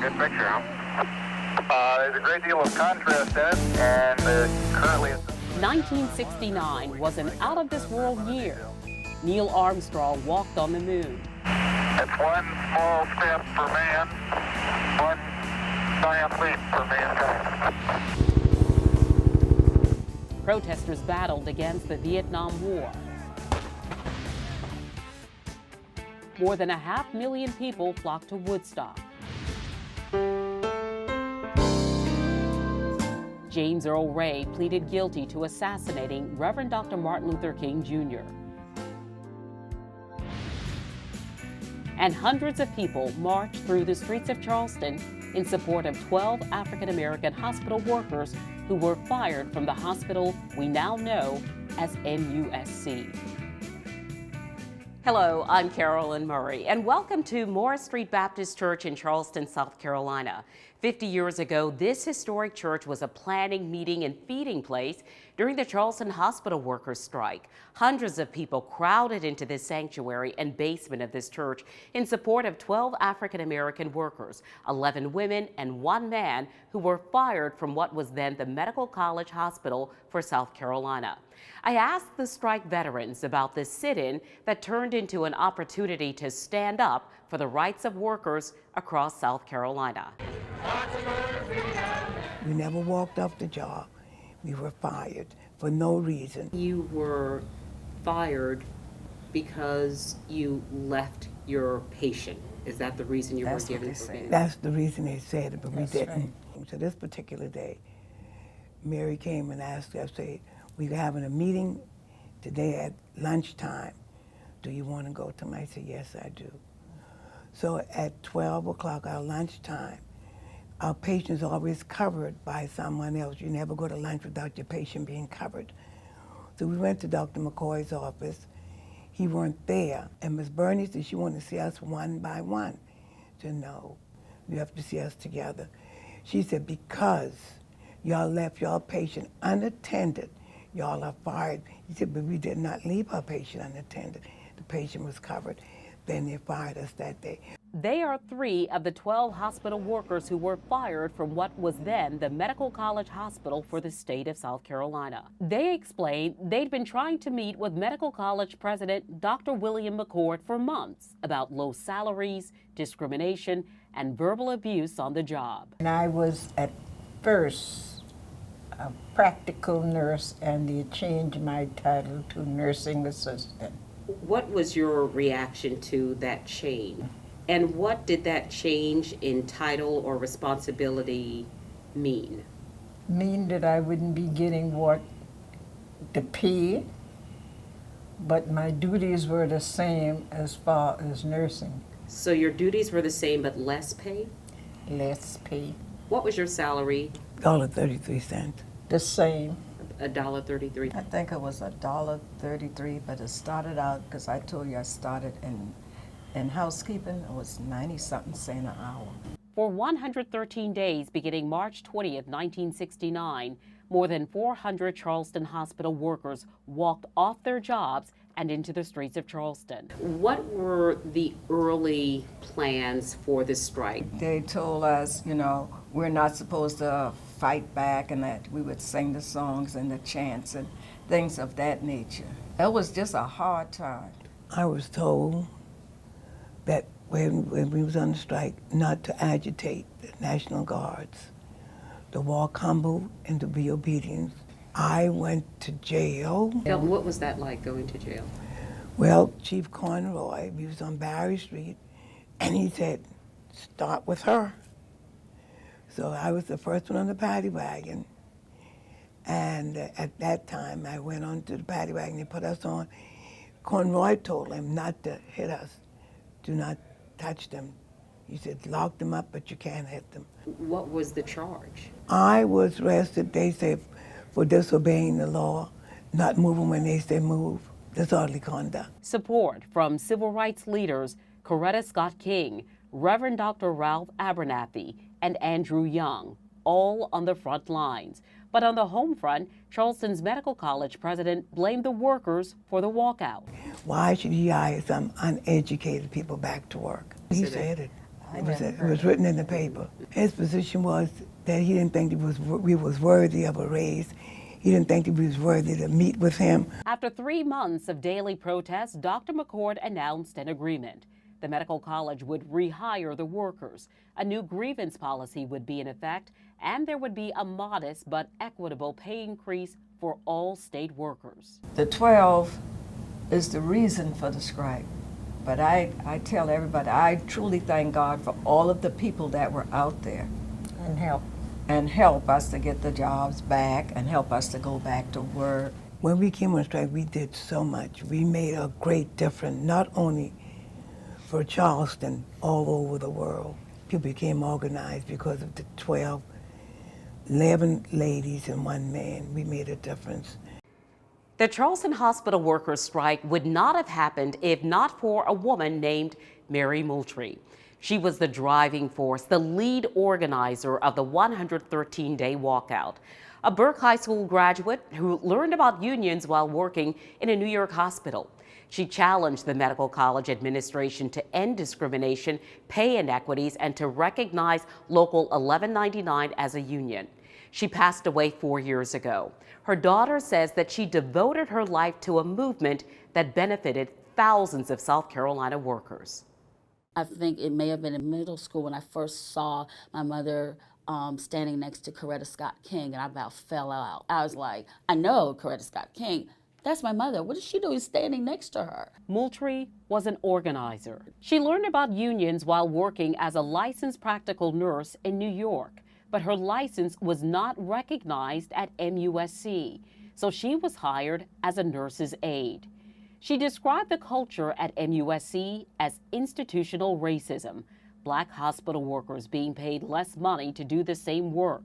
good picture, huh? There's a great deal of contrast in it, and currently... 1969 was an out-of-this-world year. Neil Armstrong walked on the moon. It's one small step for man, one giant leap for mankind. Protesters battled against the Vietnam War. More than 500,000 people flocked to Woodstock. James Earl Ray pleaded guilty to assassinating Reverend Dr. Martin Luther King Jr. And hundreds of people marched through the streets of Charleston in support of 12 African-American hospital workers who were fired from the hospital we now know as MUSC. Hello, I'm Carolyn Murray, and welcome to Morris Street Baptist Church in Charleston, South Carolina. 50 years ago, this historic church was a planning, meeting, and feeding place during the Charleston hospital workers' strike. Hundreds of people crowded into this sanctuary and basement of this church in support of 12 African-American workers, 11 women, and 1 man who were fired from what was then the Medical College Hospital for South Carolina. I asked the strike veterans about this sit-in that turned into an opportunity to stand up for the rights of workers across South Carolina. We never walked off the job. We were fired for no reason. You were fired because you left your patient. Is that the reason you were given for being? That's the reason they said it, but we didn't. Right. So this particular day, Mary came and asked us, said, we're having a meeting today at lunchtime. Do you want to go to them? I said, yes, I do. So at 12 o'clock, our lunchtime, our patient's always covered by someone else. You never go to lunch without your patient being covered. So we went to Dr. McCoy's office. He weren't there. And Ms. Bernie said she wanted to see us one by one. I said, no, you have to see us together. She said, because y'all left y'all patient unattended, y'all are fired. He said, but we did not leave our patient unattended. The patient was covered. Then they fired us that day. They are 3 of the 12 hospital workers who were fired from what was then the Medical College Hospital for the state of South Carolina. They explained they'd been trying to meet with Medical College President Dr. William McCord for months about low salaries, discrimination, and verbal abuse on the job. And I was at first a practical nurse, and they changed my title to nursing assistant. What was your reaction to that change? And what did that change in title or responsibility mean? Mean that I wouldn't be getting what the pay, but my duties were the same as far as nursing. So your duties were the same but less pay? Less pay. What was your salary? $1.33. The same. $1.33. I think it was $1.33, but it started out, because I told you I started in housekeeping, it was 90-something cents an hour. For 113 days beginning March 20th, 1969, more than 400 Charleston hospital workers walked off their jobs and into the streets of Charleston. What were the early plans for this strike? They told us, you know, we're not supposed to fight back, and that we would sing the songs and the chants and things of that nature. It was just a hard time. I was told that when we was on the strike, not to agitate the National Guards, to walk humble and to be obedient. I went to jail. What was that like, going to jail? Well, Chief Conroy, we was on Barry Street, and he said, start with her. So I was the first one on the paddy wagon. And at that time, I went on to the paddy wagon, they put us on. Conroy told him not to hit us. Do not touch them. He said, lock them up, but you can't hit them. What was the charge? I was arrested, they said, for disobeying the law, not moving when they say move, disorderly conduct. Support from civil rights leaders Coretta Scott King, Reverend Dr. Ralph Abernathy, and Andrew Young, all on the front lines. But on the home front, Charleston's Medical College president blamed the workers for the walkout. Why should he hire some uneducated people back to work? He said it. It was written in the paper. His position was that he didn't think we was worthy of a raise. He didn't think that we was worthy to meet with him. After 3 months of daily protests, Dr. McCord announced an agreement. The medical college would rehire the workers. A new grievance policy would be in effect, and there would be a modest but equitable pay increase for all state workers. The 12 is the reason for the strike. But I tell everybody, I truly thank God for all of the people that were out there. And help us to get the jobs back and help us to go back to work. When we came on strike, we did so much. We made a great difference, not only for Charleston, all over the world. People became organized because of the 11 ladies and 1 man. We made a difference. The Charleston hospital workers' strike would not have happened if not for a woman named Mary Moultrie. She was the driving force, the lead organizer of the 113-day walkout. A Burke High School graduate who learned about unions while working in a New York hospital. She challenged the medical college administration to end discrimination, pay inequities, and to recognize Local 1199 as a union. She passed away 4 years ago. Her daughter says that she devoted her life to a movement that benefited thousands of South Carolina workers. I think it may have been in middle school when I first saw my mother standing next to Coretta Scott King, and I about fell out. I was like, I know Coretta Scott King. That's my mother. What is she doing standing next to her? Moultrie was an organizer. She learned about unions while working as a licensed practical nurse in New York, but her license was not recognized at MUSC, so she was hired as a nurse's aide. She described the culture at MUSC as institutional racism, Black hospital workers being paid less money to do the same work,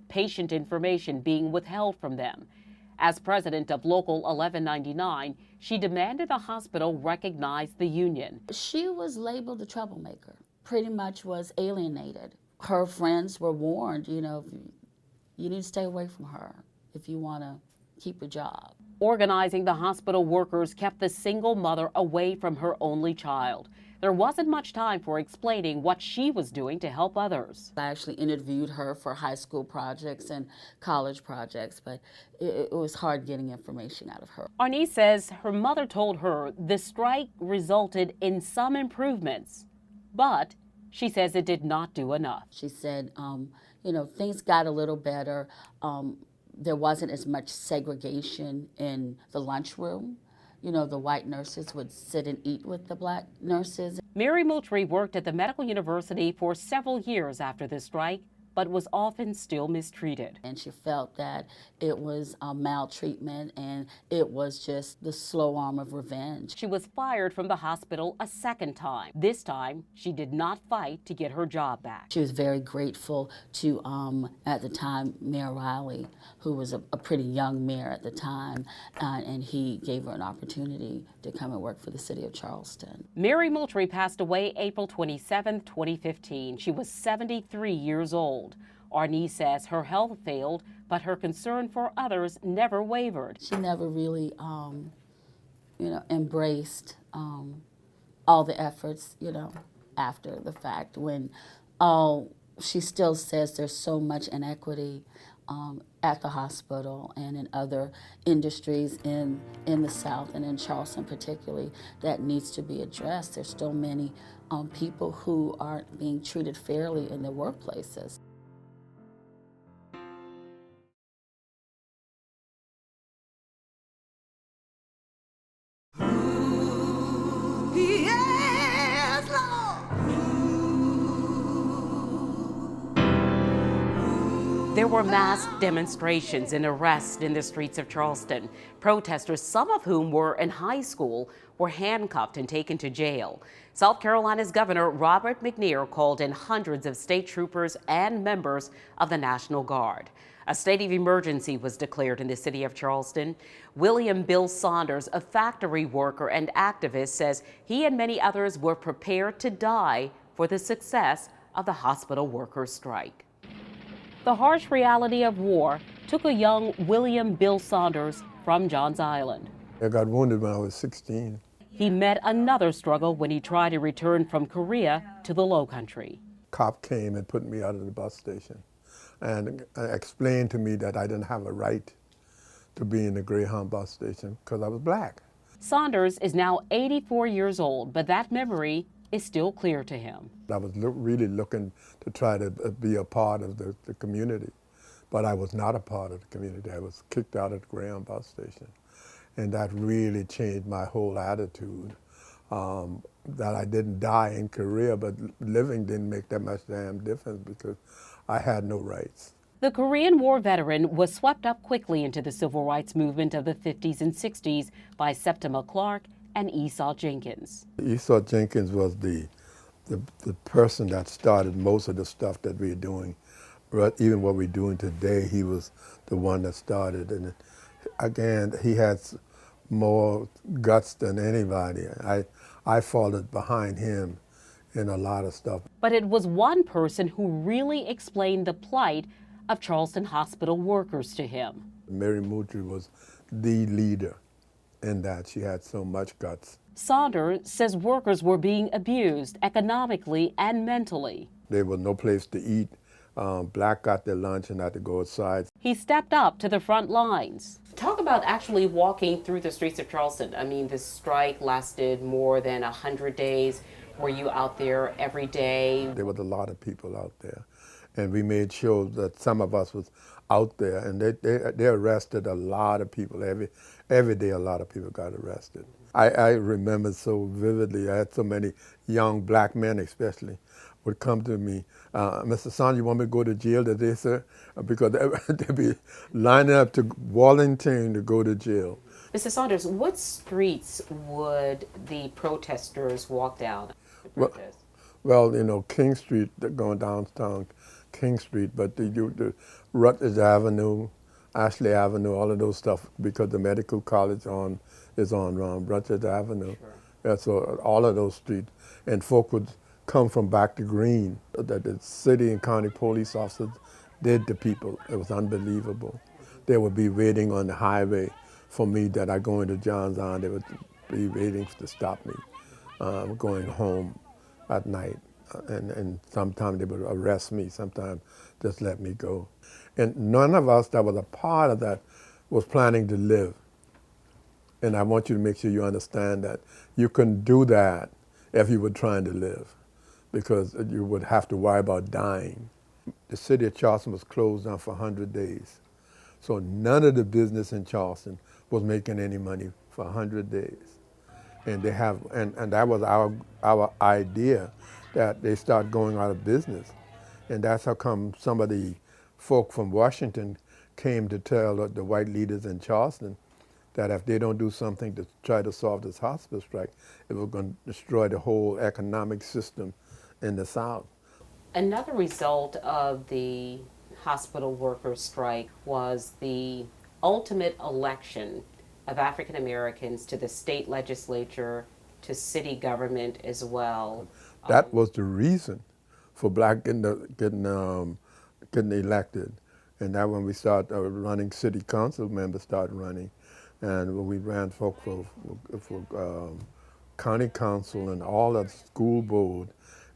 patient information being withheld from them. As president of Local 1199, she demanded the hospital recognize the union. She was labeled a troublemaker, pretty much was alienated. Her friends were warned, you need to stay away from her if you want to keep a job. Organizing the hospital workers kept the single mother away from her only child. There wasn't much time for explaining what she was doing to help others. I actually interviewed her for high school projects and college projects, but it was hard getting information out of her. Arnie says her mother told her the strike resulted in some improvements, but she says it did not do enough. She said, things got a little better. There wasn't as much segregation in the lunchroom. The white nurses would sit and eat with the Black nurses. Mary Moultrie worked at the medical university for several years after the strike, but was often still mistreated. And she felt that it was maltreatment and it was just the slow arm of revenge. She was fired from the hospital a second time. This time, she did not fight to get her job back. She was very grateful to, at the time, Mayor Riley, who was a pretty young mayor at the time, and he gave her an opportunity to come and work for the city of Charleston. Mary Moultrie passed away April 27, 2015. She was 73 years old. Arnie says her health failed, but her concern for others never wavered. She never really, embraced all the efforts, after the fact, when she still says there's so much inequity at the hospital and in other industries in the South and in Charleston particularly that needs to be addressed. There's still many people who aren't being treated fairly in their workplaces. There were mass demonstrations and arrests in the streets of Charleston. Protesters, some of whom were in high school, were handcuffed and taken to jail. South Carolina's Governor Robert McNair called in hundreds of state troopers and members of the National Guard. A state of emergency was declared in the city of Charleston. William Bill Saunders, a factory worker and activist, says he and many others were prepared to die for the success of the hospital workers' strike. The harsh reality of war took a young William Bill Saunders from Johns Island. I got wounded when I was 16. He met another struggle when he tried to return from Korea to the Lowcountry. Cop came and put me out of the bus station and explained to me that I didn't have a right to be in the Greyhound bus station because I was black. Saunders is now 84 years old, but that memory is still clear to him. I was really looking to try to be a part of the community, but I was not a part of the community. I was kicked out of the Greyhound bus station, and that really changed my whole attitude. That I didn't die in Korea, but living didn't make that much damn difference because I had no rights. The Korean War veteran was swept up quickly into the civil rights movement of the 50s and 60s by Septima Clark and Esau Jenkins. Esau Jenkins was the person that started most of the stuff that we're doing. Even what we're doing today, he was the one that started. And again, he has more guts than anybody. I followed behind him in a lot of stuff. But it was one person who really explained the plight of Charleston hospital workers to him. Mary Moultrie was the leader in that. She had so much guts. Saunders says workers were being abused economically and mentally. There was no place to eat. Black got their lunch and had to go outside. He stepped up to the front lines. Talk about actually walking through the streets of Charleston. I mean, the strike lasted more than 100 days. Were you out there every day? There was a lot of people out there, and we made sure that some of us was out there, and they arrested a lot of people. Every day a lot of people got arrested. I remember so vividly. I had so many young black men especially would come to me, Mr. Saunders, you want me to go to jail today, sir? Because they'd be lining up to volunteering to go to jail. Mr. Saunders, what streets would the protesters walk down? Well, you know, King Street, they're going downtown King Street, but the Rutledge Avenue, Ashley Avenue, all of those stuff, because the medical college is on Rutledge Avenue. Sure. Yeah, so all of those streets, and folk would come from back to Green, that the city and county police officers did to people. It was unbelievable. They would be waiting on the highway for me that I go into John's Island. They would be waiting to stop me going home at night. And sometimes they would arrest me, sometimes just let me go. And none of us that was a part of that was planning to live. And I want you to make sure you understand that you couldn't do that if you were trying to live, because you would have to worry about dying. The city of Charleston was closed down for 100 days. So none of the business in Charleston was making any money for 100 days. And that was our idea, that they start going out of business. And that's how come some of the folk from Washington came to tell the white leaders in Charleston that if they don't do something to try to solve this hospital strike, it was going to destroy the whole economic system in the South. Another result of the hospital workers' strike was the ultimate election of African Americans to the state legislature, to city government as well. That was the reason for black getting elected. And that when we started running, city council members started running. And when we ran for county council and all the school board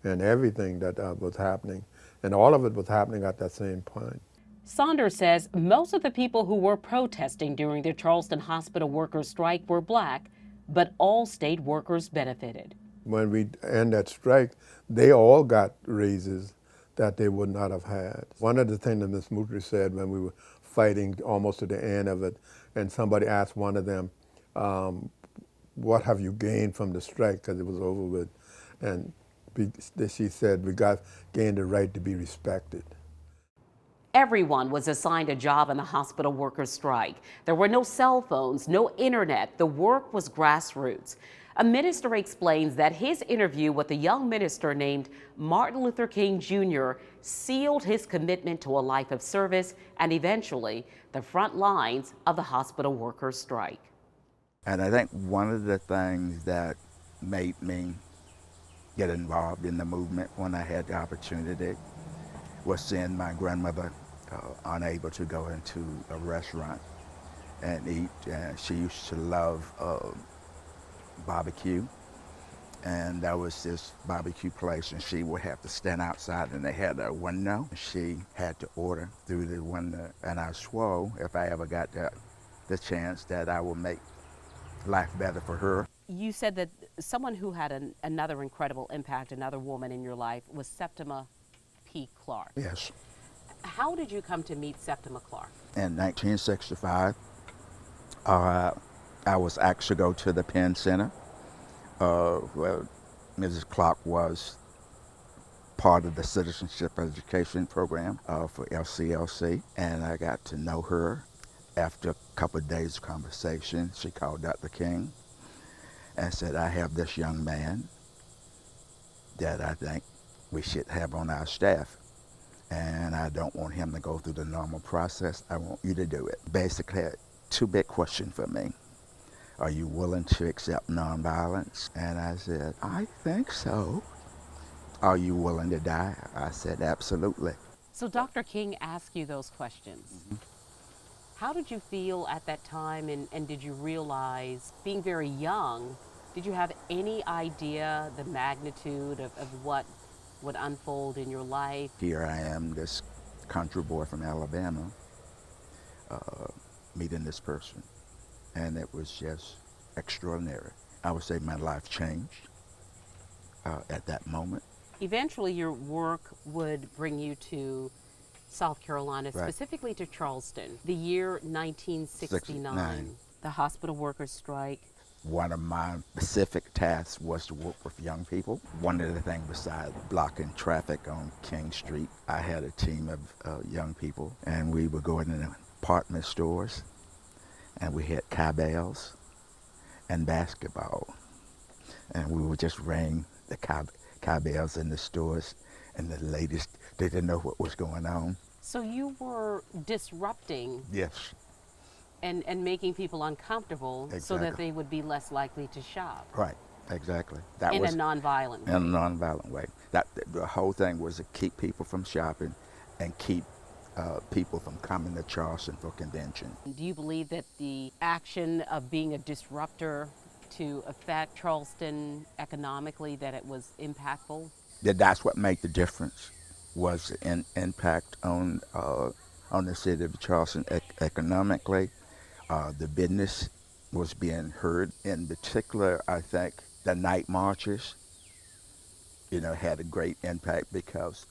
and everything that was happening. And all of it was happening at that same point. Saunders says most of the people who were protesting during the Charleston hospital workers' strike were black, but all state workers benefited. When we ended that strike, they all got raises that they would not have had. One of the things that Ms. Moultrie said when we were fighting almost to the end of it, and somebody asked one of them, what have you gained from the strike, because it was over with, and she said, we gained the right to be respected. Everyone was assigned a job in the hospital workers' strike. There were no cell phones, no internet. The work was grassroots. A minister explains that his interview with a young minister named Martin Luther King Jr. sealed his commitment to a life of service and eventually the front lines of the hospital workers' strike. And I think one of the things that made me get involved in the movement when I had the opportunity was seeing my grandmother unable to go into a restaurant and eat. She used to love barbecue. And there was this barbecue place, and she would have to stand outside, and they had a window. She had to order through the window, and I swore if I ever got the chance that I would make life better for her. You said that someone who had another incredible impact, another woman in your life, was Septima P. Clark. Yes. How did you come to meet Septima Clark? In 1965, I was asked to go to the Penn Center. Well, Mrs. Clark was part of the citizenship education program for LCLC, and I got to know her. After a couple of days of conversation, she called Dr. King and said, I have this young man that I think we should have on our staff, and I don't want him to go through the normal process. I want you to do it. Basically, two big questions for me. Are you willing to accept nonviolence? And I said, I think so. Are you willing to die? I said, absolutely. So Dr. King asked you those questions. Mm-hmm. How did you feel at that time, and did you realize, being very young, did you have any idea the magnitude of what would unfold in your life? Here I am, this country boy from Alabama, meeting this person. And it was just extraordinary. I would say my life changed at that moment. Eventually your work would bring you to South Carolina, Right. Specifically to Charleston. The year 1969, 69. The hospital workers strike. One of my specific tasks was to work with young people. One of the things besides blocking traffic on King Street, I had a team of young people, and we would go into apartment stores, and we had cowbells and basketball. And we would just ring the cowbells in the stores, and the ladies, they didn't know what was going on. So you were disrupting Yes, and making people uncomfortable so Exactly. that they would be less likely to shop right, exactly. That in was a nonviolent way. in a nonviolent way. The whole thing was to keep people from shopping and keep people from coming to Charleston for convention. Do you believe that the action of being a disruptor to affect Charleston economically, that it was impactful? That's what made the difference, was the impact on the city of Charleston economically. The business was being heard. In particular, I think the night marches, had a great impact because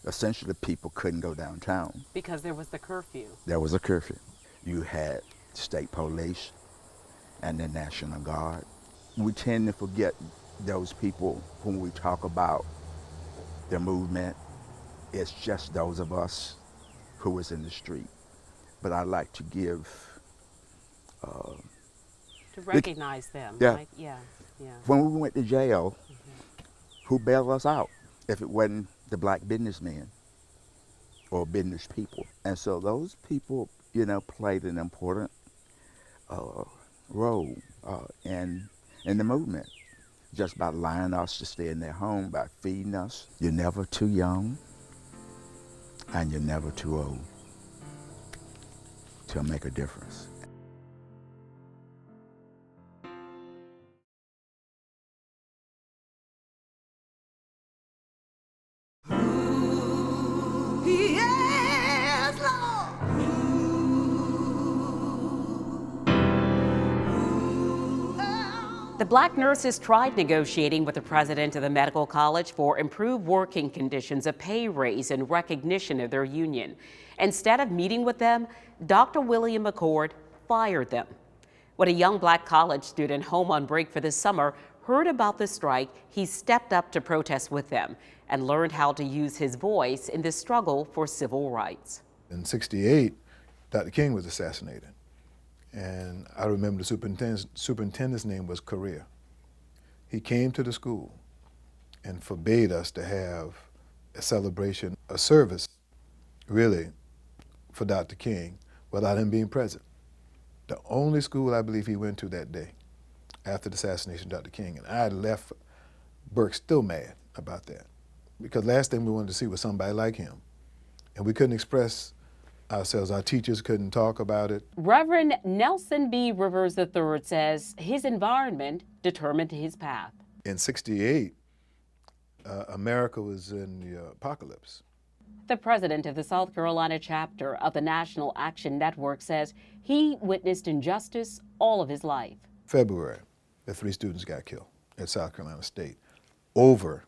essentially people couldn't go downtown. Because there was the curfew. There was a curfew. You had state police and the National Guard. We tend to forget those people when we talk about the movement. It's just those of us who was in the street. But I like to give... To recognize them, Yeah. right? Yeah. When we went to jail, who bailed us out if it wasn't the black businessmen or business people? And so those people, played an important role in the movement, just by allowing us to stay in their home, by feeding us. You're never too young and you're never too old to make a difference. The black nurses tried negotiating with the president of the medical college for improved working conditions, a pay raise, and recognition of their union. Instead of meeting with them, Dr. William McCord fired them. When a young black college student home on break for the summer heard about the strike, he stepped up to protest with them and learned how to use his voice in the struggle for civil rights. In '68, Dr. King was assassinated. And I remember the superintendent's name was Correa. He came to the school and forbade us to have a celebration, a service, really, for Dr. King without him being present. The only school I believe he went to that day after the assassination of Dr. King. And I left Burke still mad about that, because last thing we wanted to see was somebody like him. And we couldn't express ourselves. Our teachers couldn't talk about it. Reverend Nelson B. Rivers III says his environment determined his path. In '68, America was in the apocalypse. The president of the South Carolina chapter of the National Action Network says he witnessed injustice all of his life. February, the 3 students got killed at South Carolina State over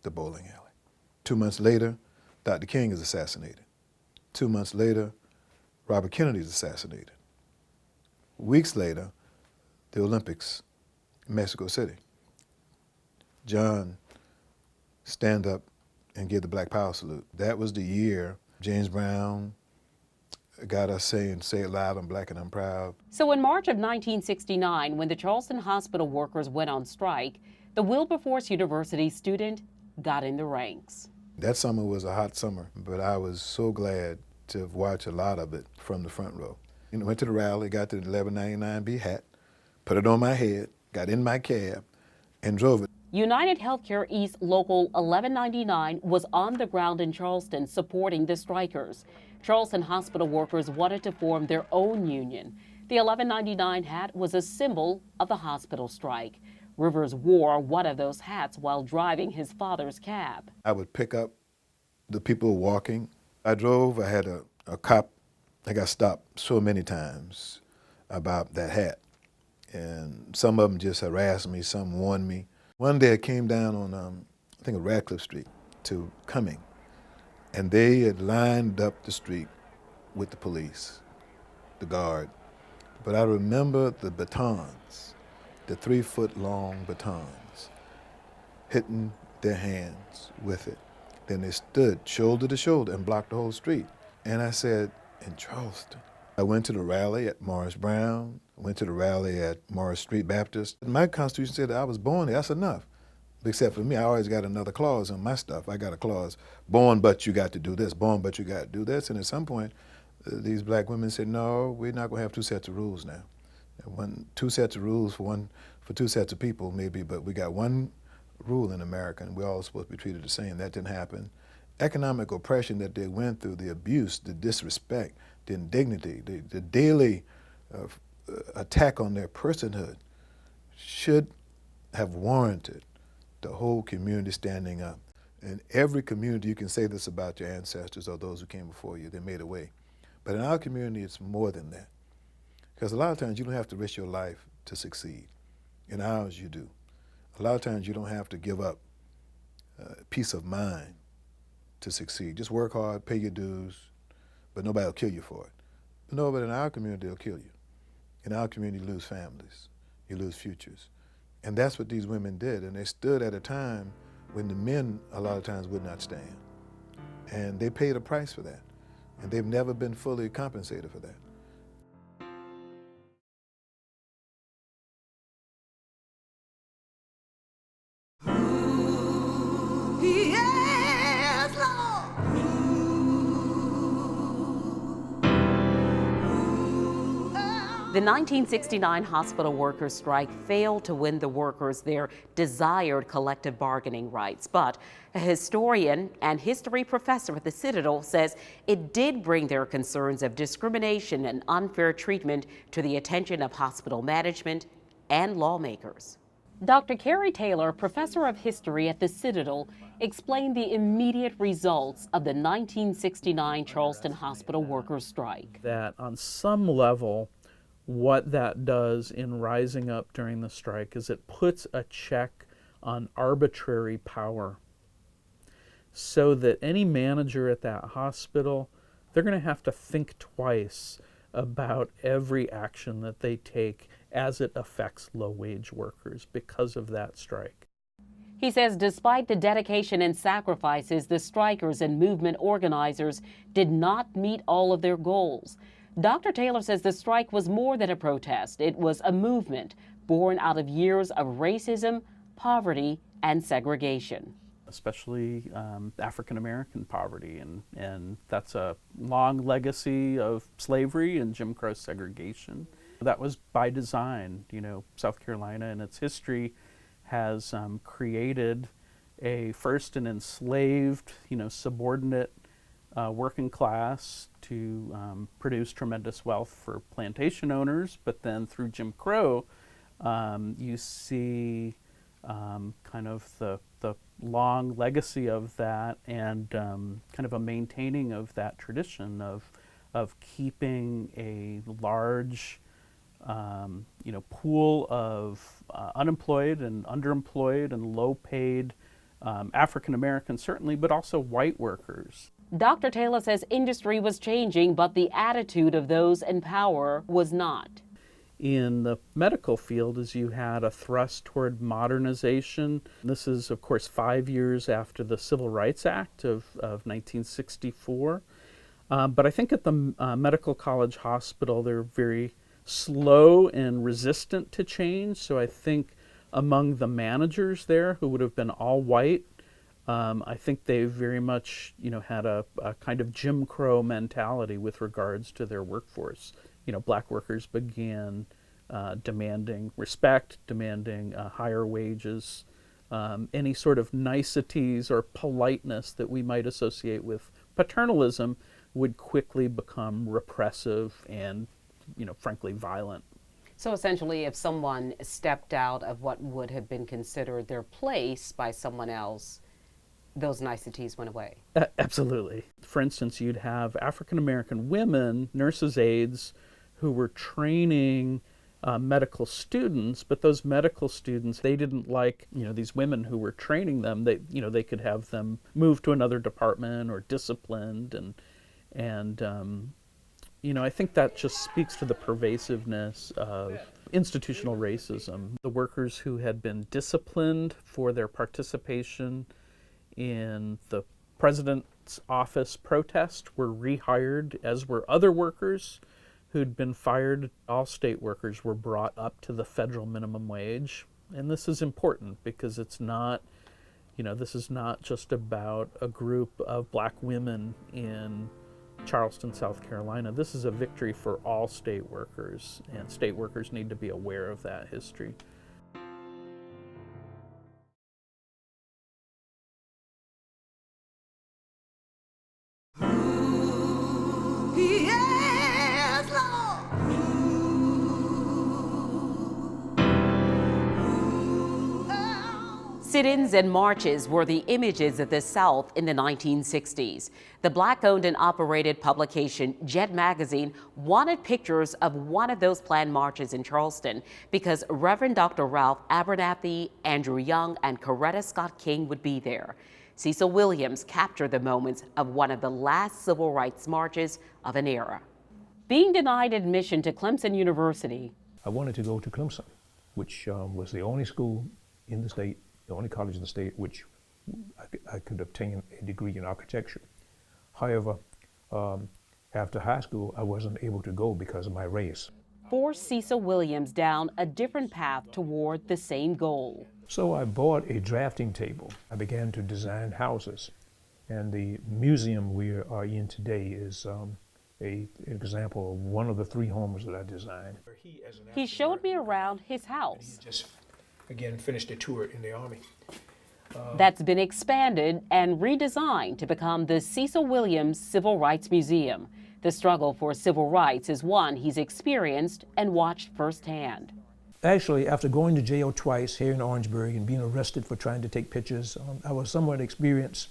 the bowling alley. 2 months later, Dr. King is assassinated. 2 months later, Robert Kennedy is assassinated. Weeks later, the Olympics in Mexico City. John stand up and give the Black Power salute. That was the year James Brown got us saying, "Say it loud, I'm black and I'm proud." So in March of 1969, when the Charleston hospital workers went on strike, the Wilberforce University student got in the ranks. That summer was a hot summer, but I was so glad to watch a lot of it from the front row. Went to the rally, got the 1199B hat, put it on my head, got in my cab, and drove it. United Healthcare East Local 1199 was on the ground in Charleston supporting the strikers. Charleston hospital workers wanted to form their own union. The 1199 hat was a symbol of the hospital strike. Rivers wore one of those hats while driving his father's cab. I would pick up the people walking. I drove, I had a cop, I got stopped so many times about that hat. And some of them just harassed me, some warned me. One day I came down on, I think, Radcliffe Street to Cumming, and they had lined up the street with the police, the guard. But I remember the batons, the 3-foot-long batons, hitting their hands with it. Then they stood shoulder to shoulder and blocked the whole street. And I said, in Charleston. I went to the rally at Morris Brown, went to the rally at Morris Street Baptist. My Constitution said that I was born there, that's enough. Except for me, I always got another clause on my stuff. I got a clause, born but you got to do this, born but you got to do this. And at some point, these black women said, no, we're not going to have 2 sets of rules now. 2 sets of rules for 2 sets of people maybe, but we got one rule in America and we're all supposed to be treated the same. That didn't happen. Economic oppression that they went through, the abuse, the disrespect, the indignity, the daily attack on their personhood should have warranted the whole community standing up. In every community, you can say this about your ancestors or those who came before you, they made a way. But in our community, it's more than that. Because a lot of times you don't have to risk your life to succeed. In ours, you do. A lot of times you don't have to give up peace of mind to succeed. Just work hard, pay your dues, but nobody will kill you for it. But no, but in our community, they'll kill you. In our community, you lose families, you lose futures. And that's what these women did, and they stood at a time when the men a lot of times would not stand. And they paid a price for that, and they've never been fully compensated for that. The 1969 hospital workers' strike failed to win the workers their desired collective bargaining rights, but a historian and history professor at the Citadel says it did bring their concerns of discrimination and unfair treatment to the attention of hospital management and lawmakers. Dr. Carrie Taylor, professor of history at the Citadel, explained the immediate results of the 1969 Charleston hospital workers' strike. That on some level, what that does in rising up during the strike is it puts a check on arbitrary power so that any manager at that hospital, they're going to have to think twice about every action that they take as it affects low-wage workers because of that strike. He says despite the dedication and sacrifices, the strikers and movement organizers did not meet all of their goals. Dr. Taylor says the strike was more than a protest. It was a movement born out of years of racism, poverty, and segregation. Especially African-American poverty, and that's a long legacy of slavery and Jim Crow segregation. That was by design. You know, South Carolina in its history has created a first an enslaved, subordinate working class to produce tremendous wealth for plantation owners, but then through Jim Crow, you see kind of the long legacy of that and kind of a maintaining of that tradition of keeping a large pool of unemployed and underemployed and low-paid African Americans certainly, but also white workers. Dr. Taylor says industry was changing, but the attitude of those in power was not. In the medical field, as you had a thrust toward modernization. This is, of course, 5 years after the Civil Rights Act of 1964. But I think at the Medical College Hospital, they're very slow and resistant to change. So I think among the managers there, who would have been all white, I think they very much, had a kind of Jim Crow mentality with regards to their workforce. Black workers began demanding respect, demanding higher wages, any sort of niceties or politeness that we might associate with paternalism would quickly become repressive and, frankly, violent. So essentially, if someone stepped out of what would have been considered their place by someone else, those niceties went away. Absolutely. For instance, you'd have African American women, nurses' aides, who were training medical students, but those medical students, they didn't like, these women who were training them. They could have them moved to another department or disciplined, and I think that just speaks to the pervasiveness of institutional racism. The workers who had been disciplined for their participation in the president's office protest were rehired, as were other workers who'd been fired. All state workers were brought up to the federal minimum wage. And this is important because it's not, this is not just about a group of black women in Charleston, South Carolina. This is a victory for all state workers, and state workers need to be aware of that history. Sit-ins and marches were the images of the South in the 1960s. The Black-owned and operated publication Jet Magazine wanted pictures of one of those planned marches in Charleston because Reverend Dr. Ralph Abernathy, Andrew Young, and Coretta Scott King would be there. Cecil Williams captured the moments of one of the last civil rights marches of an era. Being denied admission to Clemson University, I wanted to go to Clemson, which was the only school in the state, the only college in the state which I could obtain a degree in architecture. However, after high school, I wasn't able to go because of my race. forced Cecil Williams down a different path toward the same goal. So I bought a drafting table. I began to design houses. And the museum we are in today is an example of one of the 3 homes that I designed. He showed me around his house. Just again finished a tour in the Army. That's been expanded and redesigned to become the Cecil Williams Civil Rights Museum. The struggle for civil rights is one he's experienced and watched firsthand. Actually, after going to jail twice here in Orangeburg and being arrested for trying to take pictures, I was somewhat experienced.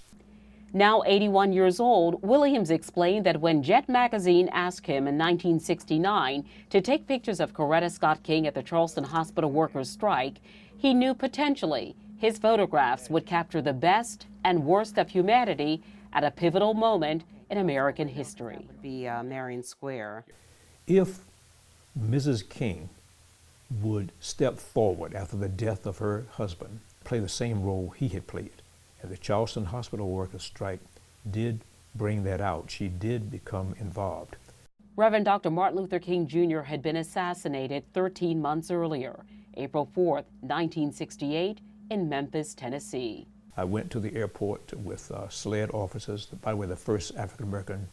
Now 81 years old, Williams explained that when Jet Magazine asked him in 1969 to take pictures of Coretta Scott King at the Charleston Hospital workers' strike, he knew potentially his photographs would capture the best and worst of humanity at a pivotal moment in American history. That would be Marion Square. If Mrs. King would step forward after the death of her husband, play the same role he had played, and the Charleston Hospital workers' strike did bring that out. She did become involved. Reverend Dr. Martin Luther King Jr. had been assassinated 13 months earlier, April 4th, 1968, in Memphis, Tennessee. I went to the airport with SLED officers, by the way, the first African-American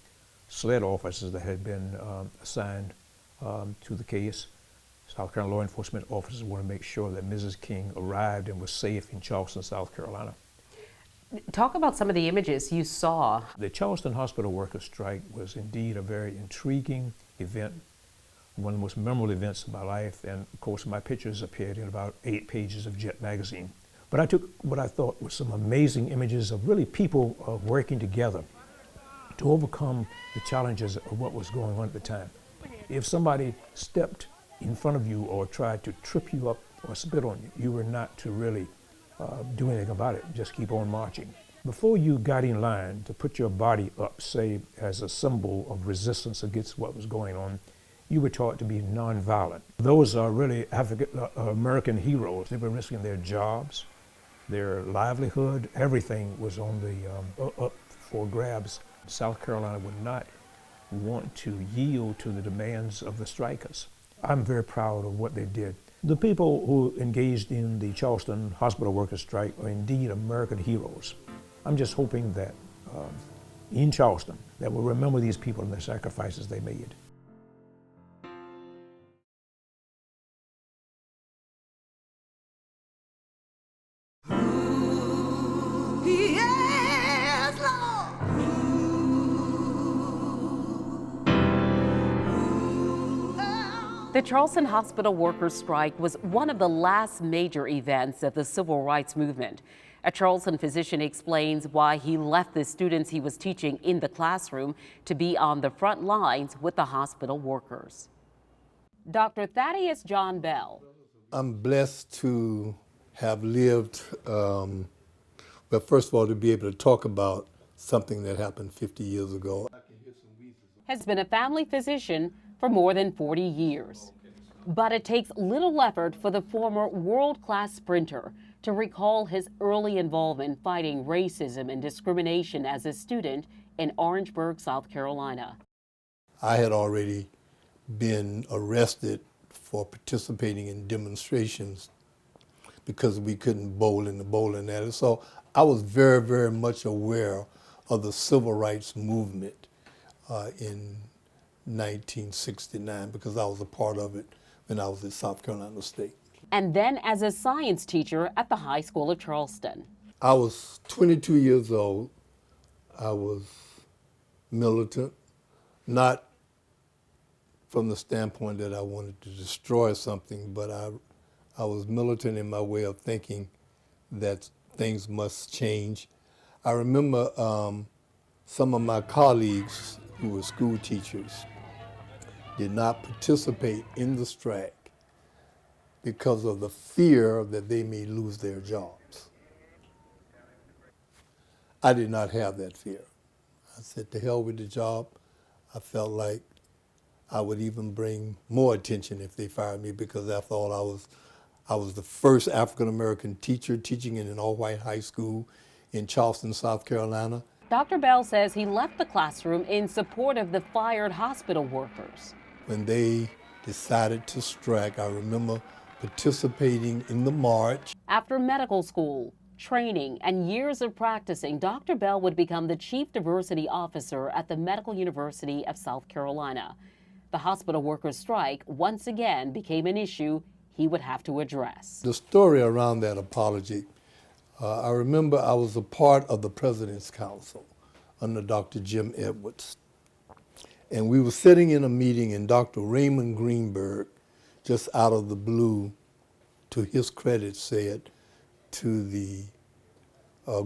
SLED officers that had been assigned to the case. South Carolina law enforcement officers wanted to make sure that Mrs. King arrived and was safe in Charleston, South Carolina. Talk about some of the images you saw. The Charleston hospital workers' strike was indeed a very intriguing event, one of the most memorable events of my life, and of course my pictures appeared in about 8 pages of Jet magazine. But I took what I thought were some amazing images of really people working together to overcome the challenges of what was going on at the time. If somebody stepped in front of you or tried to trip you up or spit on you, you were not to really do anything about it, just keep on marching. Before you got in line to put your body up, say, as a symbol of resistance against what was going on, you were taught to be nonviolent. Those are really American heroes. They were risking their jobs, their livelihood, everything was on the up for grabs. South Carolina would not want to yield to the demands of the strikers. I'm very proud of what they did. The people who engaged in the Charleston hospital workers' strike are indeed American heroes. I'm just hoping that in Charleston, that we'll remember these people and the sacrifices they made. The Charleston hospital workers' strike was one of the last major events of the civil rights movement. A Charleston physician explains why he left the students he was teaching in the classroom to be on the front lines with the hospital workers. Dr. Thaddeus John Bell. I'm blessed to have lived, well, first of all, to be able to talk about something that happened 50 years ago. Has been a family physician for more than 40 years. But it takes little effort for the former world-class sprinter to recall his early involvement fighting racism and discrimination as a student in Orangeburg, South Carolina. I had already been arrested for participating in demonstrations because we couldn't bowl in the bowling alley. So I was very, very much aware of the civil rights movement in 1969 because I was a part of it when I was at South Carolina State. And then as a science teacher at the High School of Charleston. I was 22 years old. I was militant, not from the standpoint that I wanted to destroy something, but I was militant in my way of thinking that things must change. I remember some of my colleagues who were school teachers did not participate in the strike because of the fear that they may lose their jobs. I did not have that fear. I said, to hell with the job. I felt like I would even bring more attention if they fired me because after all, I was the first African-American teacher teaching in an all-white high school in Charleston, South Carolina. Dr. Bell says he left the classroom in support of the fired hospital workers. When they decided to strike, I remember participating in the march. After medical school, training, and years of practicing, Dr. Bell would become the Chief Diversity Officer at the Medical University of South Carolina. The hospital workers' strike once again became an issue he would have to address. The story around that apology, I remember I was a part of the President's Council under Dr. Jim Edwards. And we were sitting in a meeting and Dr. Raymond Greenberg, just out of the blue, to his credit, said to the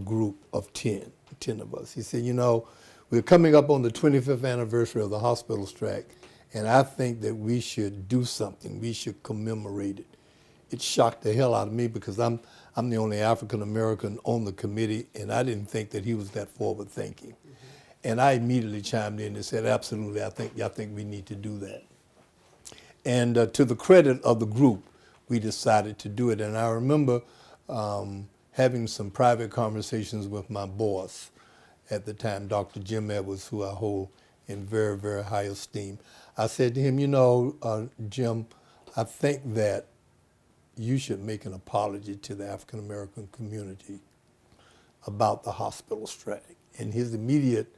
group of 10 of us, he said, you know, we're coming up on the 25th anniversary of the hospital strike, and I think that we should do something. We should commemorate it. It shocked the hell out of me because I'm the only African American on the committee, and I didn't think that he was that forward thinking. And I immediately chimed in and said, absolutely, I think we need to do that. And to the credit of the group, we decided to do it. And I remember having some private conversations with my boss at the time, Dr. Jim Edwards, who I hold in very, very high esteem. I said to him, you know, Jim, I think that you should make an apology to the African American community about the hospital strike. And his immediate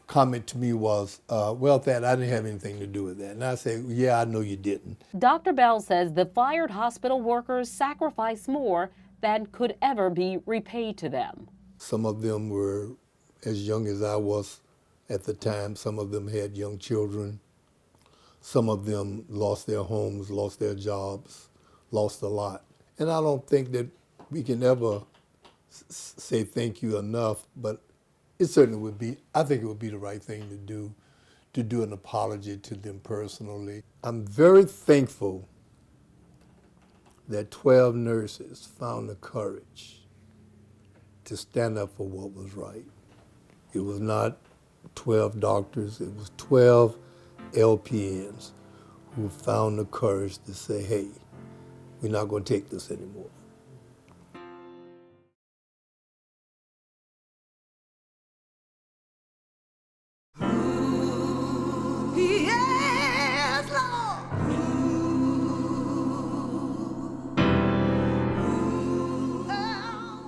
comment to me was, well, Thad, I didn't have anything to do with that. And I said, yeah, I know you didn't. Dr. Bell says the fired hospital workers sacrificed more than could ever be repaid to them. Some of them were as young as I was at the time. Some of them had young children. Some of them lost their homes, lost their jobs, lost a lot. And I don't think that we can ever say thank you enough, but it certainly would be, I think it would be the right thing to do an apology to them personally. I'm very thankful that 12 nurses found the courage to stand up for what was right. It was not 12 doctors, it was 12 LPNs who found the courage to say, hey, we're not going to take this anymore.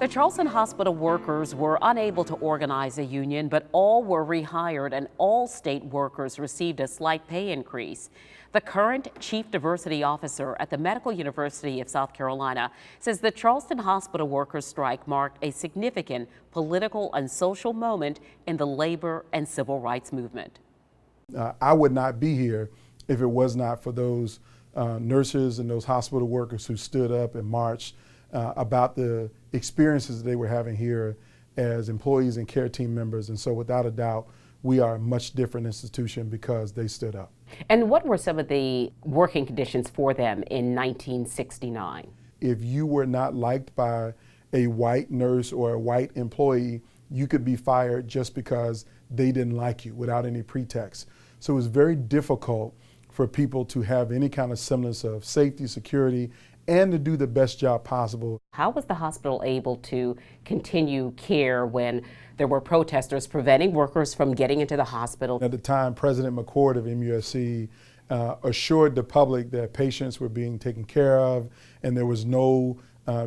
The Charleston Hospital workers were unable to organize a union, but all were rehired and all state workers received a slight pay increase. The current Chief Diversity Officer at the Medical University of South Carolina says the Charleston Hospital workers' strike marked a significant political and social moment in the labor and civil rights movement. I would not be here if it was not for those nurses and those hospital workers who stood up and marched about the experiences they were having here as employees and care team members. And so without a doubt, we are a much different institution because they stood up. And what were some of the working conditions for them in 1969? If you were not liked by a white nurse or a white employee, you could be fired just because they didn't like you without any pretext. So it was very difficult for people to have any kind of semblance of safety, security, and to do the best job possible. How was the hospital able to continue care when there were protesters preventing workers from getting into the hospital? At the time, President McCord of MUSC assured the public that patients were being taken care of and there was no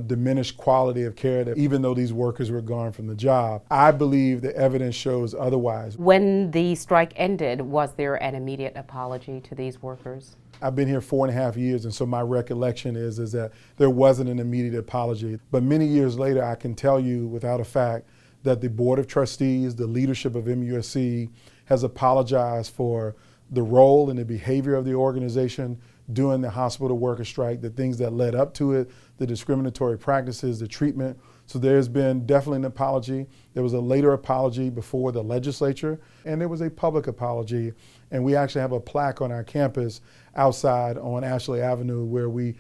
diminished quality of care, that even though these workers were gone from the job. I believe the evidence shows otherwise. When the strike ended, was there an immediate apology to these workers? I've been here 4.5 years, and so my recollection is that there wasn't an immediate apology. But many years later, I can tell you without a fact that the Board of Trustees, the leadership of MUSC, has apologized for the role and the behavior of the organization during the hospital worker strike, the things that led up to it, the discriminatory practices, the treatment. So there's been definitely an apology. There was a later apology before the legislature, and there was a public apology. And we actually have a plaque on our campus outside on Ashley Avenue where we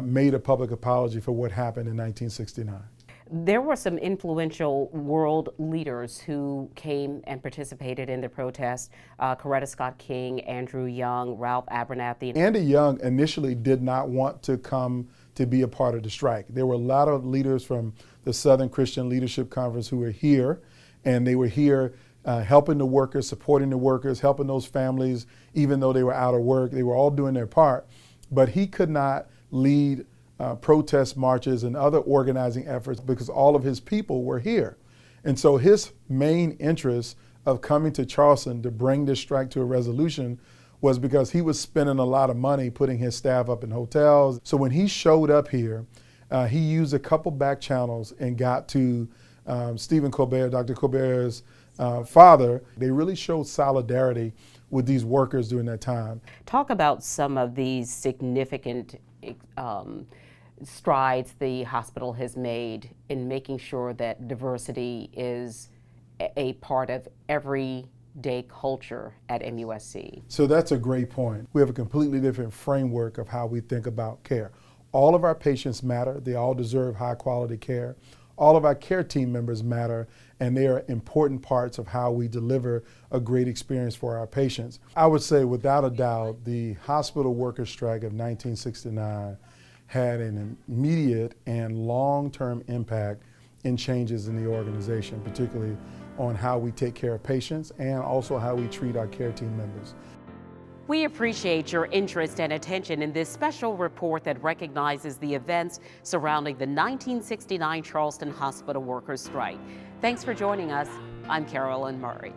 made a public apology for what happened in 1969. There were some influential world leaders who came and participated in the protest. Coretta Scott King, Andrew Young, Ralph Abernathy. Andy Young initially did not want to come to be a part of the strike. There were a lot of leaders from the Southern Christian Leadership Conference who were here, and they were here helping the workers, supporting the workers, helping those families, even though they were out of work. They were all doing their part, but he could not lead protest marches and other organizing efforts because all of his people were here. And so his main interest of coming to Charleston to bring this strike to a resolution was because he was spending a lot of money putting his staff up in hotels. So when he showed up here, he used a couple back channels and got to Stephen Colbert, Dr. Colbert's father. They really showed solidarity with these workers during that time. Talk about some of these significant strides the hospital has made in making sure that diversity is a part of everyday culture at MUSC. So that's a great point. We have a completely different framework of how we think about care. All of our patients matter. They all deserve high quality care. All of our care team members matter, and they are important parts of how we deliver a great experience for our patients. I would say without a doubt, the hospital workers' strike of 1969 had an immediate and long-term impact in changes in the organization, particularly on how we take care of patients and also how we treat our care team members. We appreciate your interest and attention in this special report that recognizes the events surrounding the 1969 Charleston Hospital Workers' Strike. Thanks for joining us. I'm Carolyn Murray.